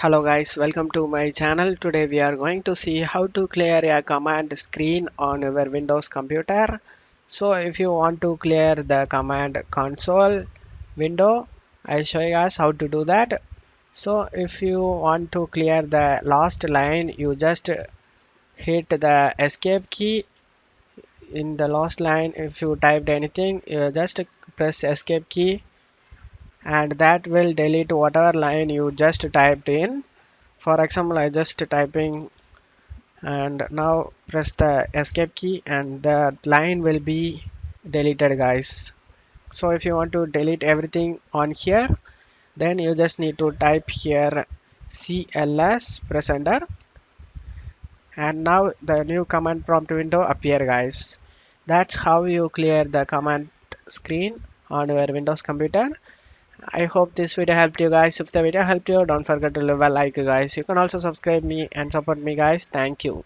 Hello guys, welcome to my channel. Today we are going to see how to clear a command screen on your Windows computer. So if you want to clear the command console window, I'll show you guys how to do that. So if you want to clear the last line, you just hit the escape key. In the last line, if you typed anything, you just press escape key and that will delete whatever line you just typed in. For example, I just typing and now press the escape key and the line will be deleted guys. So if you want to delete everything on here, then you just need to type here CLS, press enter, and now the new command prompt window appear guys. That's how you clear the command screen on your Windows computer. I hope this video helped you guys. If the video helped you, don't forget to leave a like guys. You can also subscribe me and support me guys. Thank you.